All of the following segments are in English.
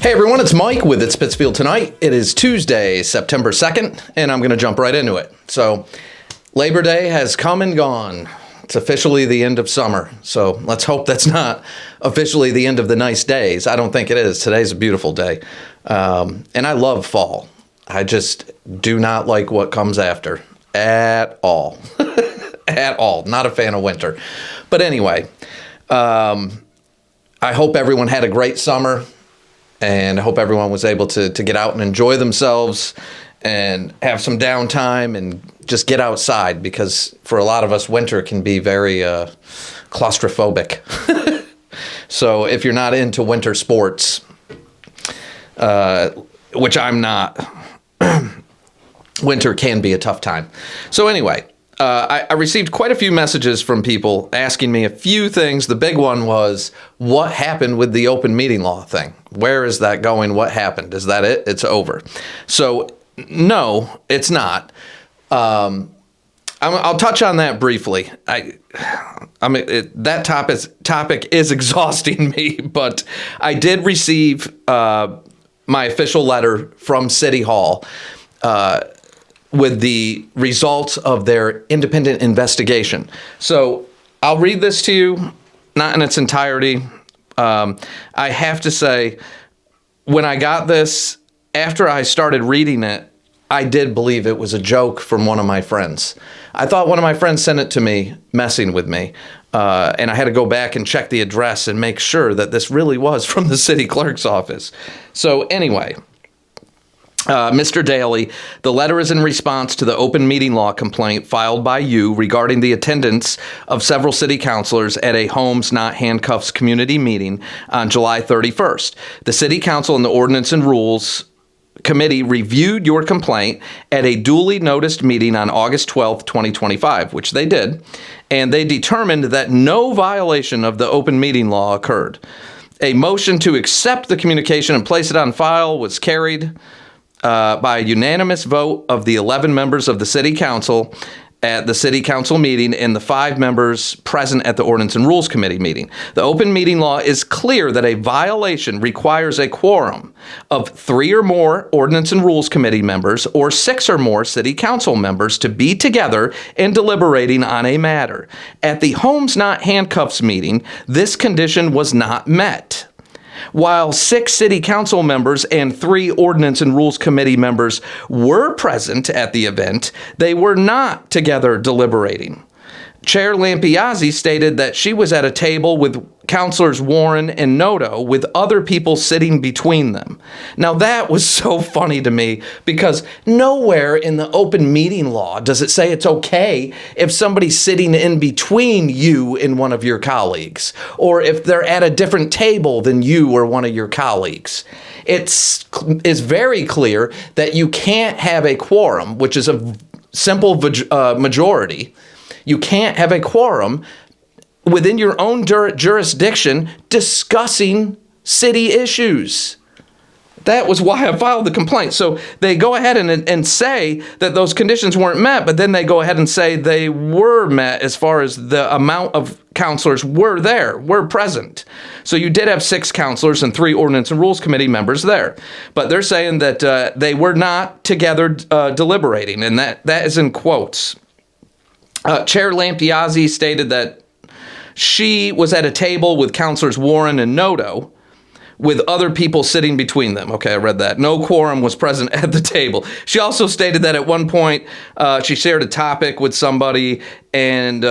Hey everyone, it's Mike with It's Pittsfield Tonight. It is Tuesday, September 2nd, and I'm going to jump right into it. So, Labor Day has come and gone. It's officially the end of summer, so let's hope that's not officially the end of the nice days. I don't think it is. Today's a beautiful day, and I love fall. I just do not like what comes after at all. At all. Not a fan of winter. But anyway, I hope everyone had a great summer. And I hope everyone was able to get out and enjoy themselves and have some downtime and just get outside, because for a lot of us, winter can be very claustrophobic. So if you're not into winter sports, which I'm not, winter can be a tough time. So anyway, I received quite a few messages from people asking me a few things. The big one was, what happened with the open meeting law thing? Where is that going? What happened? Is that it? It's over. So no, it's not. I'll touch on that briefly. That topic is exhausting me, but I did receive my official letter from City Hall with the results of their independent investigation. So I'll read this to you, not in its entirety. I have to say, when I got this, after I started reading it, I did believe it was a joke from one of my friends. I thought one of my friends sent it to me, messing with me, and I had to go back and check the address and make sure that this really was from the city clerk's office. So anyway, Mr. Daly, the letter is in response to the open meeting law complaint filed by you regarding the attendance of several city councilors at a Homes Not Handcuffs community meeting on July 31st. The City Council and the Ordinance and Rules Committee reviewed your complaint at a duly noticed meeting on August 12th, 2025, which they did, and they determined that no violation of the open meeting law occurred. A motion to accept the communication and place it on file was carried by a unanimous vote of the 11 members of the City Council at the City Council meeting and the 5 members present at the Ordinance and Rules Committee meeting. The open meeting law is clear that a violation requires a quorum of 3 or more Ordinance and Rules Committee members or 6 or more City Council members to be together and deliberating on a matter. At the Homes Not Handcuffs meeting, this condition was not met. While 6 City Council members and 3 Ordinance and Rules Committee members were present at the event, they were not together deliberating. Chair Lampiazzi stated that she was at a table with Councilors Warren and Noto with other people sitting between them. Now that was so funny to me, because nowhere in the open meeting law does it say it's okay if somebody's sitting in between you and one of your colleagues, or if they're at a different table than you or one of your colleagues. It's very clear that you can't have a quorum, which is a simple majority. You can't have a quorum within your own jurisdiction discussing city issues. That was why I filed the complaint. So they go ahead and say that those conditions weren't met, but then they go ahead and say they were met as far as the amount of counselors were present. So you did have 6 counselors and 3 Ordinance and Rules Committee members there. But they're saying that they were not together deliberating, and that is in quotes. Chair Lampiazzi stated that she was at a table with Councilors Warren and Noto with other people sitting between them. Okay, I read that. No quorum was present at the table. She also stated that at one point she shared a topic with somebody, and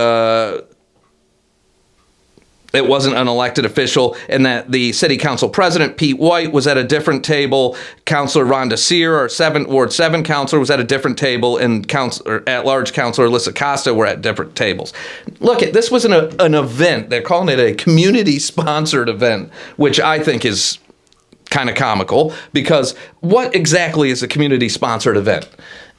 it wasn't an elected official, and that the City Council President, Pete White, was at a different table. Councilor Rhonda Sear, our Ward 7 councilor, was at a different table, and at-large Councilor Alyssa Costa were at different tables. Look, this was an event. They're calling it a community-sponsored event, which I think is kind of comical, because what exactly is a community-sponsored event?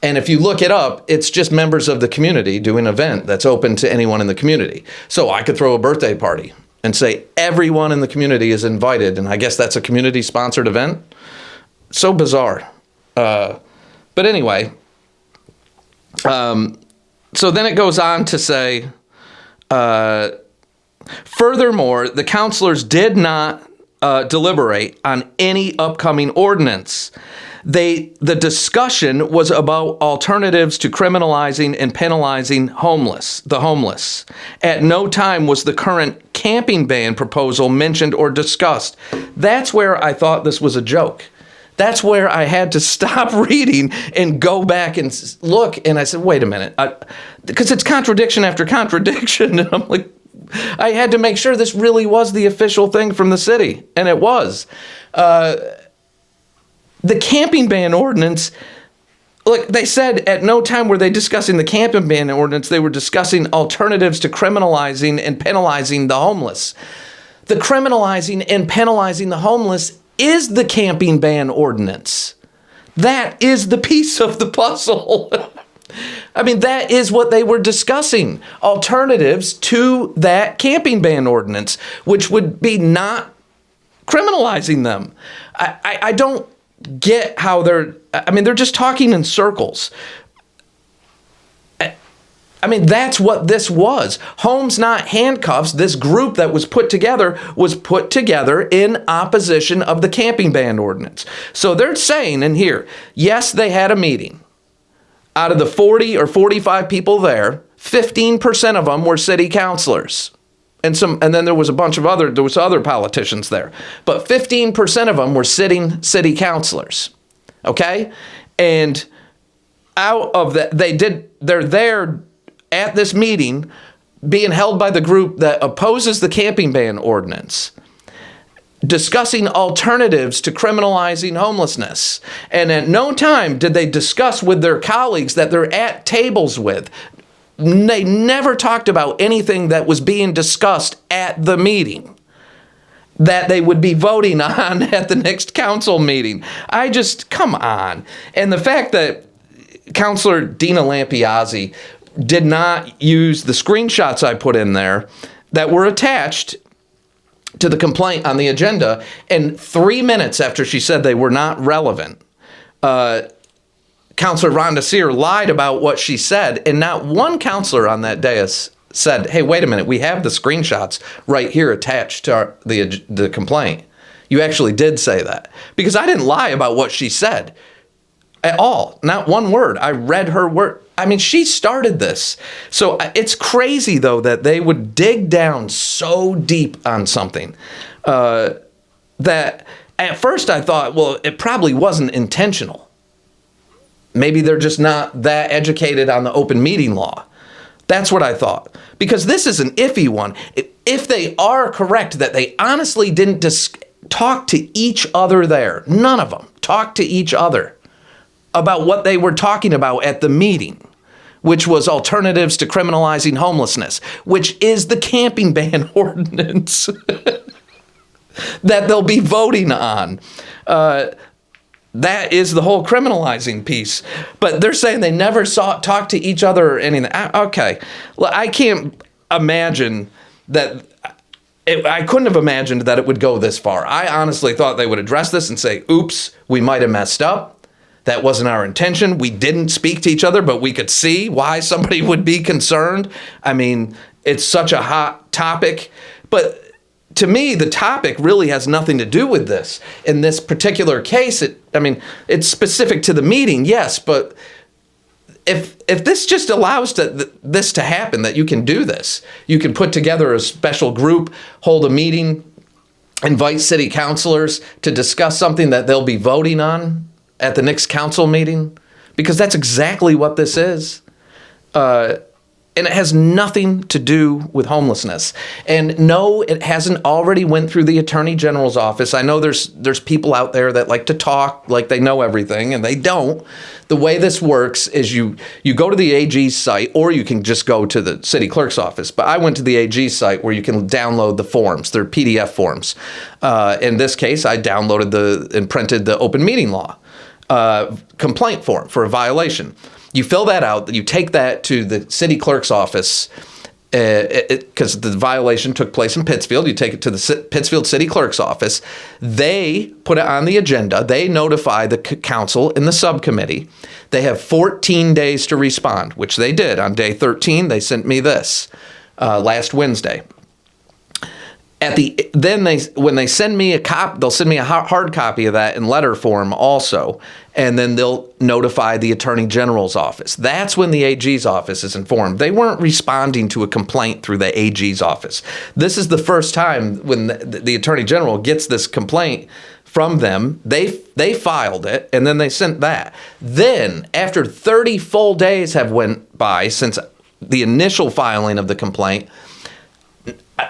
And if you look it up, it's just members of the community doing an event that's open to anyone in the community. So I could throw a birthday party and say everyone in the community is invited, and I guess that's a community-sponsored event? So bizarre. But anyway, so then it goes on to say, furthermore, the counselors did not deliberate on any upcoming ordinance. The discussion was about alternatives to criminalizing and penalizing the homeless. At no time was the current camping ban proposal mentioned or discussed. That's where I thought this was a joke. That's where I had to stop reading and go back and look. And I said, wait a minute, because it's contradiction after contradiction. And I'm like, I had to make sure this really was the official thing from the city. And it was. The camping ban ordinance, look, they said at no time were they discussing the camping ban ordinance. They were discussing alternatives to criminalizing and penalizing the homeless. The criminalizing and penalizing the homeless is the camping ban ordinance. That is the piece of the puzzle. I mean, that is what they were discussing. Alternatives to that camping ban ordinance, which would be not criminalizing them. I don't get how they're just talking in circles. I mean, that's what this was. Homes Not Handcuffs, this group that was put together in opposition of the camping ban ordinance. So they're saying in here, yes, they had a meeting. Out of the 40 or 45 people there, 15% of them were city councilors. And then there was other politicians there. But 15% of them were sitting city councilors. Okay? And out of that, they're there at this meeting being held by the group that opposes the camping ban ordinance, discussing alternatives to criminalizing homelessness. And at no time did they discuss with their colleagues that they're at tables with. They never talked about anything that was being discussed at the meeting that they would be voting on at the next council meeting. Come on. And the fact that Councilor Dina Lampiazzi did not use the screenshots I put in there that were attached to the complaint on the agenda, and 3 minutes after she said they were not relevant, Councilor Rhonda Sear lied about what she said, and not one councilor on that dais said, hey, wait a minute, we have the screenshots right here attached to the complaint. You actually did say that. Because I didn't lie about what she said at all. Not one word. I read her word. I mean, she started this. So it's crazy, though, that they would dig down so deep on something that at first I thought, well, it probably wasn't intentional. Maybe they're just not that educated on the open meeting law. That's what I thought. Because this is an iffy one. If they are correct that they honestly didn't talk to each other there, none of them talked to each other about what they were talking about at the meeting, which was alternatives to criminalizing homelessness, which is the camping ban ordinance that they'll be voting on. That is the whole criminalizing piece. But they're saying they never talked to each other or anything. Okay. Well, I can't imagine that. I couldn't have imagined that it would go this far. I honestly thought they would address this and say, oops, we might have messed up. That wasn't our intention. We didn't speak to each other, but we could see why somebody would be concerned. I mean, it's such a hot topic. But to me, the topic really has nothing to do with this. In this particular case, it's specific to the meeting, yes, but if this just allows this to happen, that you can do this, you can put together a special group, hold a meeting, invite city councilors to discuss something that they'll be voting on at the next council meeting, because that's exactly what this is. And it has nothing to do with homelessness. And no, it hasn't already went through the Attorney General's office. I know there's people out there that like to talk like they know everything, and they don't. The way this works is you go to the AG's site, or you can just go to the City Clerk's office. But I went to the AG's site where you can download the forms. They're PDF forms. In this case, I downloaded and printed the open meeting law complaint form for a violation. You fill that out, you take that to the city clerk's office, because the violation took place in Pittsfield. You take it to the Pittsfield city clerk's office. They put it on the agenda. They notify the council in the subcommittee. They have 14 days to respond, which they did. On day 13, they sent me this last Wednesday. when they send me a copy, they'll send me a hard copy of that in letter form also, and then they'll notify the Attorney General's office. That's when the AG's office is informed. They weren't responding to a complaint through the AG's office. This is the first time when the Attorney General gets this complaint from them. They filed it, and then they sent that. Then, after 30 full days have went by since the initial filing of the complaint,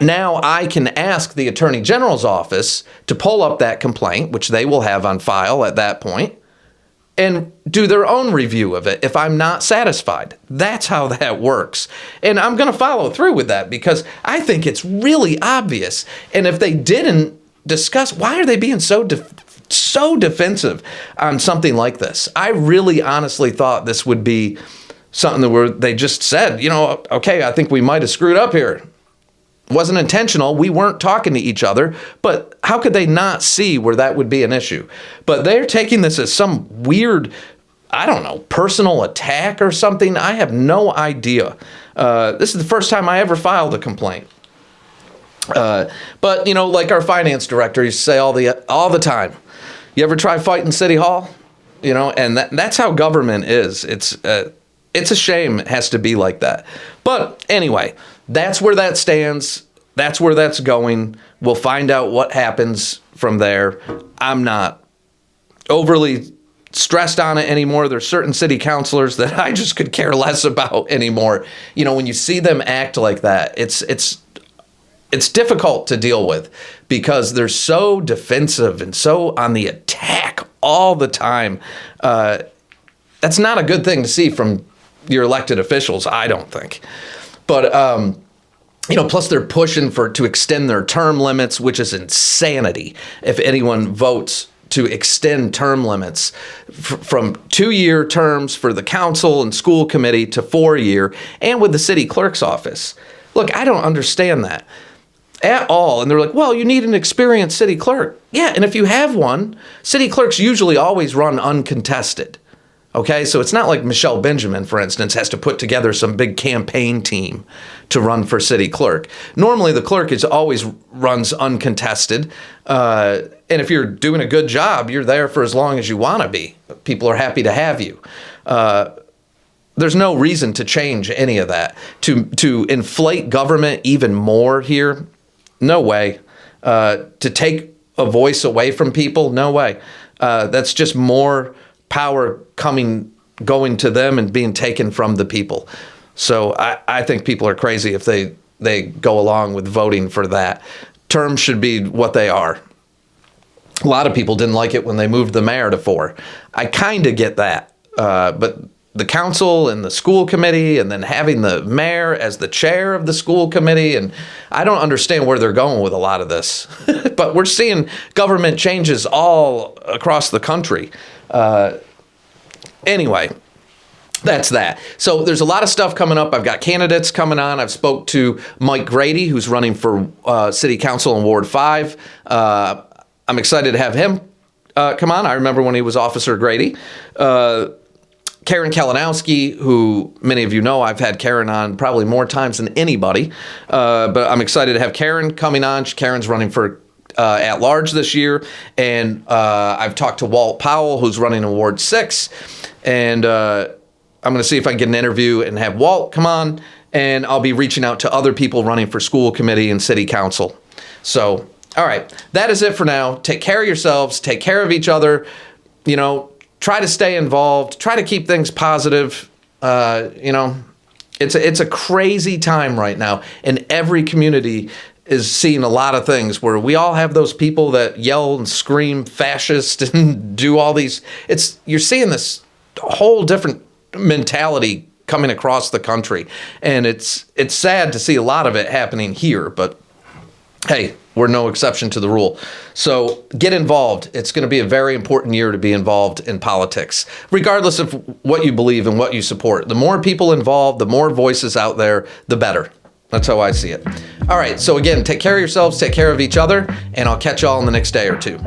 now I can ask the Attorney General's office to pull up that complaint, which they will have on file at that point, and do their own review of it if I'm not satisfied. That's how that works. And I'm going to follow through with that because I think it's really obvious. And if they didn't discuss, why are they being so defensive on something like this? I really honestly thought this would be something where they just said, okay, I think we might have screwed up here. Wasn't intentional. We weren't talking to each other, but how could they not see where that would be an issue? But they're taking this as some weird, I don't know, personal attack or something. I have no idea. This is the first time I ever filed a complaint. But like our finance director used to say all the time, you ever try fighting City Hall? And that's how government is. It's a shame it has to be like that. But anyway, that's where that stands. That's where that's going. We'll find out what happens from there. I'm not overly stressed on it anymore. There's certain city councilors that I just could care less about anymore. When you see them act like that, it's difficult to deal with because they're so defensive and so on the attack all the time. That's not a good thing to see from your elected officials, I don't think. But, plus they're pushing to extend their term limits, which is insanity. If anyone votes to extend term limits from 2-year terms for the council and school committee to 4-year, and with the city clerk's office. Look, I don't understand that at all. And they're like, well, you need an experienced city clerk. Yeah, and if you have one, city clerks usually always run uncontested. Okay, so it's not like Michelle Benjamin, for instance, has to put together some big campaign team to run for city clerk. Normally, the clerk always runs uncontested. And if you're doing a good job, you're there for as long as you want to be. People are happy to have you. There's no reason to change any of that. To inflate government even more here, no way. To take a voice away from people, no way. That's just more power going to them and being taken from the people. So I think people are crazy if they go along with voting for that. Terms should be what they are. A lot of people didn't like it when they moved the mayor to 4. I kind of get that. But the council and the school committee and then having the mayor as the chair of the school committee, and I don't understand where they're going with a lot of this. But we're seeing government changes all across the country. Anyway, that's that. So there's a lot of stuff coming up. I've got candidates coming on. I've spoke to Mike Grady, who's running for city council in Ward 5. I'm excited to have him come on. I remember when he was Officer Grady. Karen Kalinowski, who many of you know, I've had Karen on probably more times than anybody. But I'm excited to have Karen coming on. Karen's running for at large this year. And I've talked to Walt Powell, who's running in Ward 6. And I'm going to see if I can get an interview and have Walt come on. And I'll be reaching out to other people running for school committee and city council. So, all right, that is it for now. Take care of yourselves. Take care of each other. Try to stay involved. Try to keep things positive. It's a crazy time right now. And every community is seeing a lot of things where we all have those people that yell and scream fascist and do all these. You're seeing this whole different mentality coming across the country. And it's sad to see a lot of it happening here, but hey, we're no exception to the rule. So get involved. It's going to be a very important year to be involved in politics, regardless of what you believe and what you support. The more people involved, the more voices out there, the better. That's how I see it. All right. So again, take care of yourselves, take care of each other, and I'll catch y'all in the next day or two.